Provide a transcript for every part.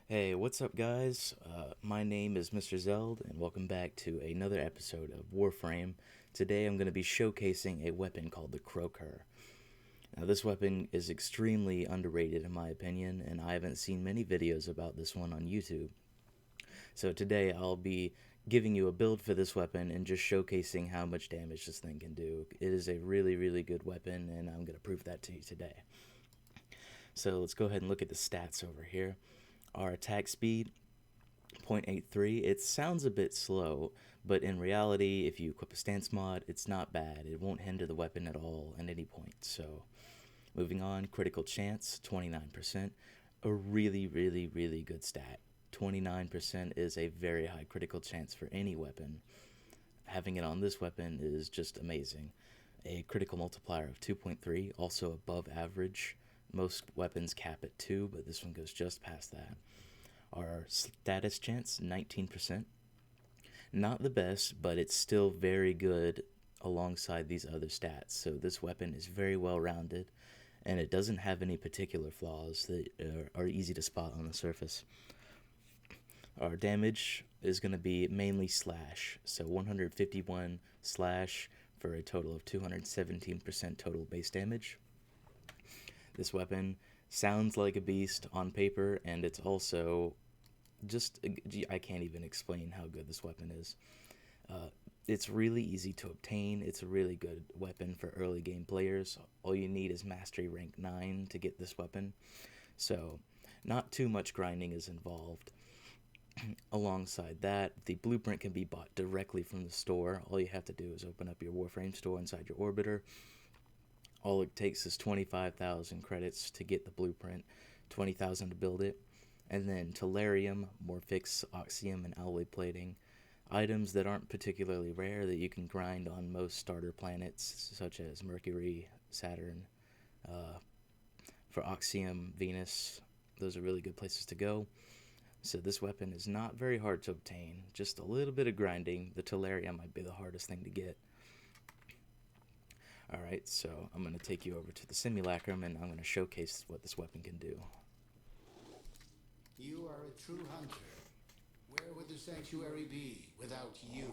Hey, what's up, guys? My name is Mr. Zeld, and welcome back to another episode of Warframe. Today I'm going to be showcasing a weapon called the Krohkur. Now, this weapon is extremely underrated in my opinion, and I haven't seen many videos about this one on YouTube. So today I'll be giving you a build for this weapon and just showcasing how much damage this thing can do. It is a really, really good weapon, and I'm going to prove that to you today. So let's go ahead and look at the stats over here. Our attack speed 0.83. It sounds a bit slow, but in reality, if you equip a stance mod, it's not bad. It won't hinder the weapon at all at any point. So, moving on, critical chance 29%. A really, really, really good stat. 29% is a very high critical chance for any weapon. Having it on this weapon is just amazing. A critical multiplier of 2.3, also above average. Most weapons cap at 2, but this one goes just past that. Our status chance, 19%. Not the best, but it's still very good alongside these other stats. So this weapon is very well rounded, and it doesn't have any particular flaws that are easy to spot on the surface. Our damage is going to be mainly slash, so 151 slash for a total of 217% total base damage. This weapon sounds like a beast on paper, and it's also just, I can't even explain how good this weapon is. Uh, it's really easy to obtain. It's a really good weapon for early game players. All you need is mastery rank 9 to get this weapon. So, not too much grinding is involved. Alongside that, the blueprint can be bought directly from the store. All you have to do is open up your Warframe store inside your orbiter. All it takes is 25,000 credits to get the blueprint, 20,000 to build it, and then Tellurium, Morphix, Oxium, and Alloy Plating. Items that aren't particularly rare that you can grind on most starter planets, such as Mercury, Saturn. Uh, for Oxium, Venus, those are really good places to go. So this weapon is not very hard to obtain. Just a little bit of grinding. The Tellurium might be the hardest thing to get. Alright, so I'm going to take you over to the simulacrum and I'm going to showcase what this weapon can do. You are a true hunter. Where would the sanctuary be without you?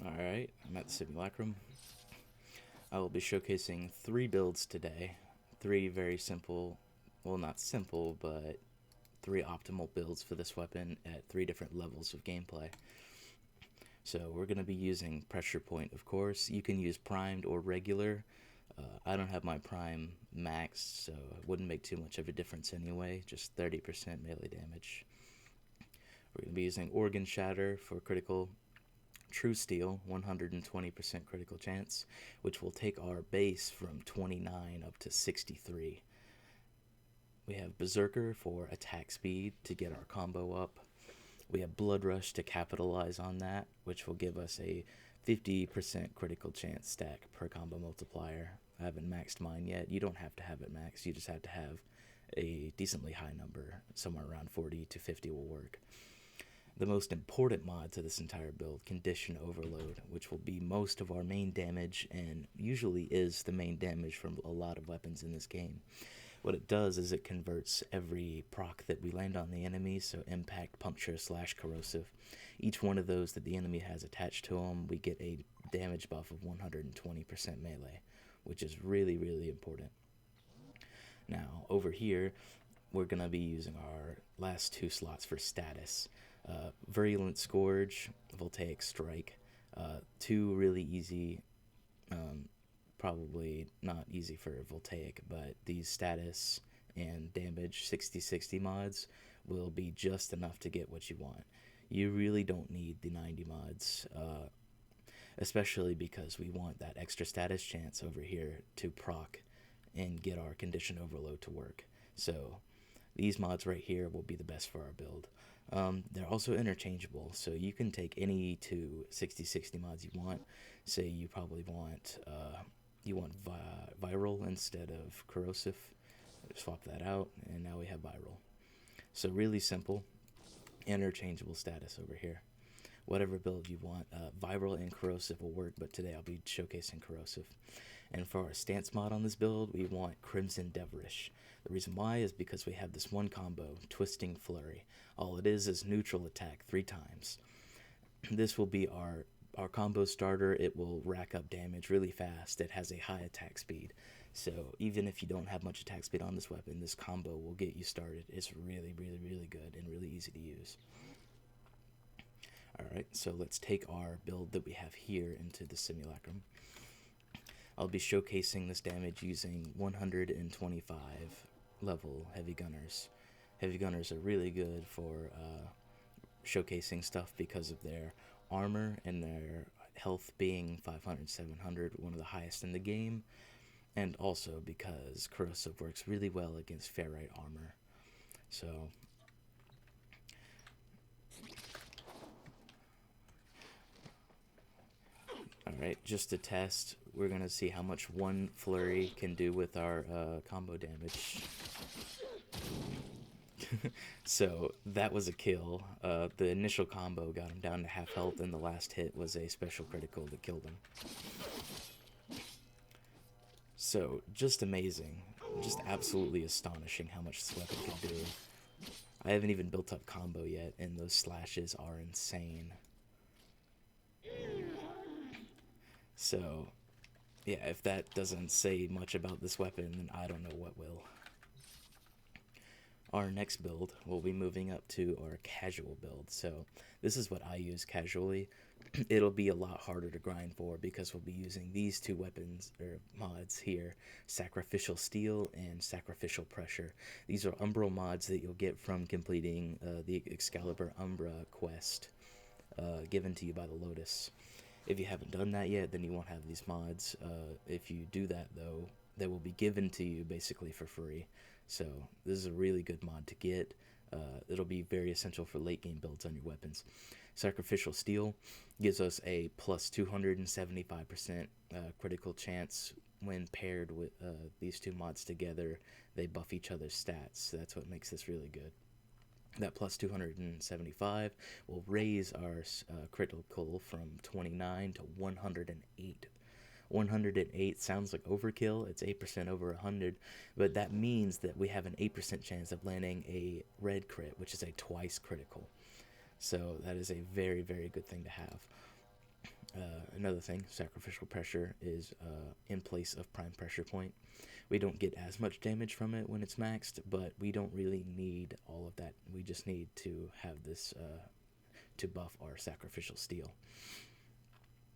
Alright, I'm at the simulacrum. I will be showcasing 3 builds today. 3 very simple, well, not simple, but 3 optimal builds for this weapon at 3 different levels of gameplay. So we're going to be using pressure point, of course. You can use primed or regular. I don't have my prime maxed, so it wouldn't make too much of a difference anyway. Just 30% melee damage. We're going to be using organ shatter for critical. True Steel, 120% critical chance, which will take our base from 29 up to 63. We have Berserker for attack speed to get our combo up. We have Blood Rush to capitalize on that, which will give us a 50% critical chance stack per combo multiplier. I haven't maxed mine yet. You don't have to have it maxed, you just have to have a decently high number. Somewhere around 40 to 50 will work. The most important mod to this entire build, Condition Overload, which will be most of our main damage and usually is the main damage from a lot of weapons in this game. What it does is it converts every proc that we land on the enemy, so impact, puncture, slash corrosive. Each one of those that the enemy has attached to them, we get a damage buff of 120% melee, which is really, really important. Now, over here, we're going to be using our last 2 slots for status. Virulent Scourge, Voltaic Strike. 2 really easy, probably not easy for Voltaic, but these status and damage 60-60 mods will be just enough to get what you want. You really don't need the 90 mods, especially because we want that extra status chance over here to proc and get our condition overload to work. So these mods right here will be the best for our build. They're also interchangeable, so you can take any 2 60-60 mods you want. Say you probably want viral instead of corrosive. Swap that out, and now we have viral. So really simple. interchangeable status over here. Whatever build you want. Viral and corrosive will work, but today I'll be showcasing corrosive. And for our stance mod on this build, we want Crimson Devilish. The reason why is because we have this one combo, Twisting Flurry. All it is neutral attack 3 times. This will be our combo starter. It will rack up damage really fast. It has a high attack speed. So even if you don't have much attack speed on this weapon, this combo will get you started. It's really, really, really good and really easy to use. Alright, so let's take our build that we have here into the simulacrum. I'll be showcasing this damage using 125 level heavy gunners. Heavy gunners are really good for showcasing stuff because of their armor and their health being 500, 700, one of the highest in the game, and also because corrosive works really well against ferrite armor. So alright, just to test, we're going to see how much one flurry can do with our combo damage. So that was a kill. The initial combo got him down to half health, and the last hit was a special critical that killed him. So just amazing. Just absolutely astonishing how much this weapon can do. I haven't even built up combo yet, and those slashes are insane. So, yeah, if that doesn't say much about this weapon, then I don't know what will. Our next build, we'll be moving up to our casual build. So this is what I use casually. It'll be a lot harder to grind for because we'll be using these 2 weapons or mods here, Sacrificial Steel and Sacrificial Pressure. These are Umbral mods that you'll get from completing the Excalibur Umbra quest given to you by the Lotus. If you haven't done that yet, then you won't have these mods. If you do that, though, they will be given to you basically for free. So this is a really good mod to get. It'll be very essential for late game builds on your weapons. Sacrificial Steel gives us a plus 275% critical chance when paired with these 2 mods together. They buff each other's stats. So that's what makes this really good. That plus 275 will raise our critical from 29 to 108. 108 sounds like overkill. It's 8% over 100, but that means that we have an 8% chance of landing a red crit, which is a twice critical. So that is a very, very good thing to have. Another thing, Sacrificial Pressure is in place of Prime Pressure Point. We don't get as much damage from it when it's maxed, but we don't really need all of that. We just need to have this to buff our Sacrificial Steel.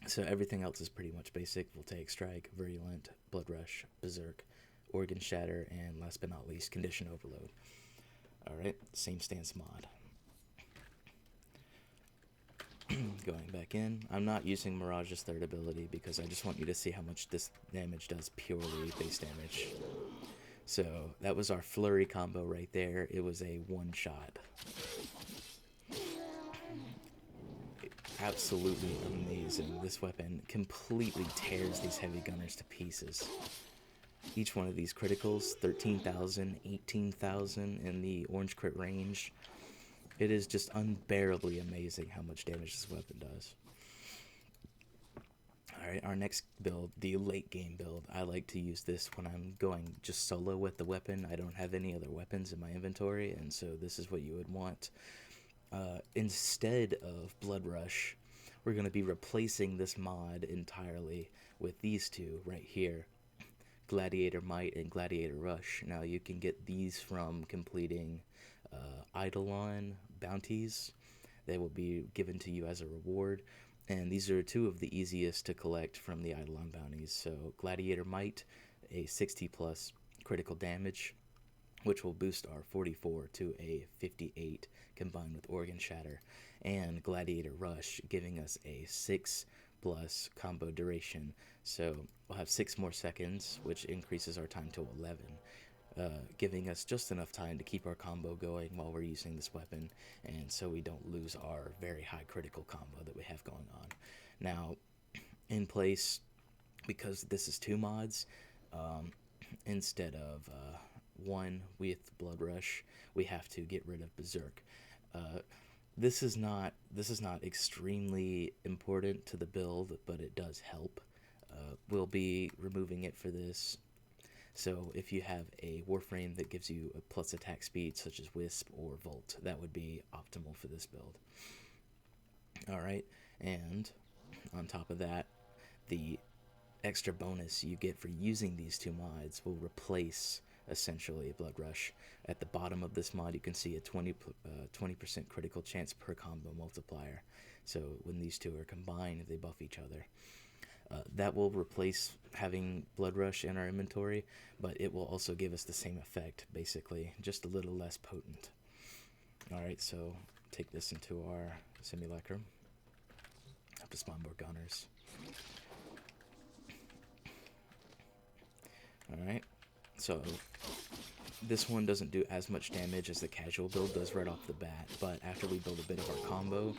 So everything else is pretty much basic. Voltaic Strike, Virulent, Blood Rush, Berserk, Organ Shatter, and last but not least, Condition Overload. Alright, same stance mod. Going back in, I'm not using Mirage's third ability because I just want you to see how much this damage does purely base damage. So that was our Flurry combo right there. It was a one-shot. Absolutely amazing. This weapon completely tears these heavy gunners to pieces. Each one of these criticals, 13,000, 18,000 in the orange crit range. It is just unbearably amazing how much damage this weapon does. Alright, our next build, the late game build. I like to use this when I'm going just solo with the weapon. I don't have any other weapons in my inventory, and so this is what you would want. Instead of Blood Rush, we're going to be replacing this mod entirely with these 2 right here, Gladiator Might and Gladiator Rush. Now you can get these from completing Eidolon bounties. They will be given to you as a reward, and these are 2 of the easiest to collect from the Eidolon bounties. So Gladiator Might, a 60 plus critical damage, which will boost our 44 to a 58 combined with Organ Shatter, and Gladiator Rush giving us a 6 plus combo duration. So we'll have 6 more seconds, which increases our time to 11, giving us just enough time to keep our combo going while we're using this weapon, and so we don't lose our very high critical combo that we have going on. Now, in place, because this is 2 mods, instead of 1 with Blood Rush, we have to get rid of Berserk. this is not extremely important to the build, but it does help. We'll be removing it for this. So if you have a Warframe that gives you a plus attack speed such as Wisp or Volt, that would be optimal for this build. Alright, and on top of that, the extra bonus you get for using these two mods will replace essentially a Blood Rush. At the bottom of this mod you can see a 20% critical chance per combo multiplier. So when these two are combined, they buff each other. That will replace having Blood Rush in our inventory, but it will also give us the same effect, basically, just a little less potent. Alright, so take this into our simulacrum. Have to spawn more gunners. Alright, so this one doesn't do as much damage as the casual build does right off the bat, but after we build a bit of our combo,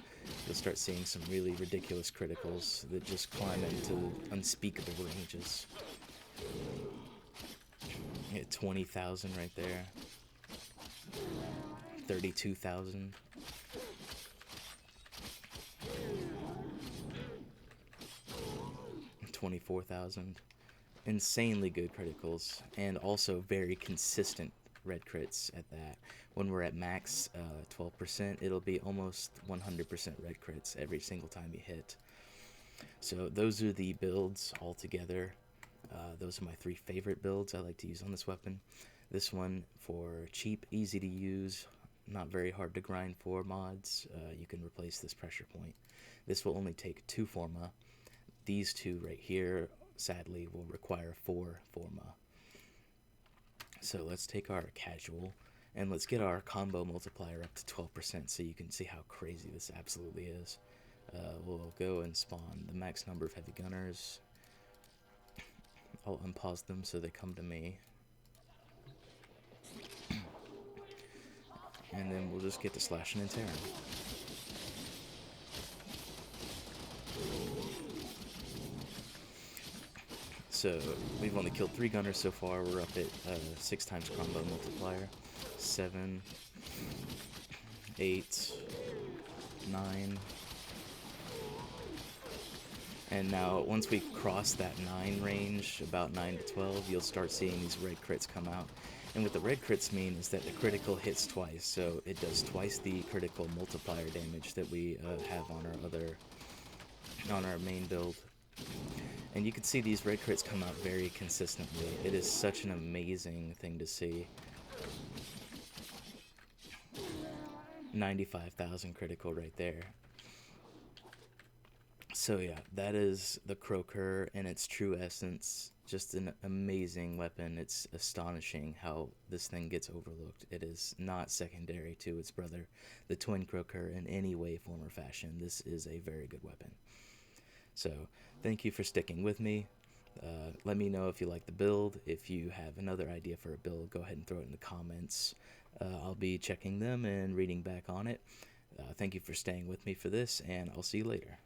you'll start seeing some really ridiculous criticals that just climb into unspeakable ranges. You get 20,000 right there. 32,000. 24,000. Insanely good criticals, and also very consistent red crits at that. When we're at max 12%, it'll be almost 100% red crits every single time you hit. So those are the builds all together. Those are my 3 favorite builds I like to use on this weapon. This one for cheap, easy to use, not very hard to grind for mods. You can replace this pressure point. This will only take 2 forma. These 2 right here sadly will require 4 forma. So let's take our casual and let's get our combo multiplier up to 12% so you can see how crazy this absolutely is. We'll go and spawn the max number of heavy gunners. I'll unpause them so they come to me. And then we'll just get to slashing and tearing. So we've only killed 3 gunners so far. We're up at 6 times combo multiplier. 7, 8, 9. And now once we cross that 9 range, about 9 to 12, you'll start seeing these red crits come out. And what the red crits mean is that the critical hits twice, so it does twice the critical multiplier damage that we have on our main build. And you can see these red crits come out very consistently. It is such an amazing thing to see. 95,000 critical right there. So yeah, that is the Krohkur in its true essence. Just an amazing weapon. It's astonishing how this thing gets overlooked. It is not secondary to its brother, the twin Krohkur, in any way, form, or fashion. This is a very good weapon. So thank you for sticking with me. Let me know if you like the build. If you have another idea for a build, go ahead and throw it in the comments. I'll be checking them and reading back on it. Thank you for staying with me for this, and I'll see you later.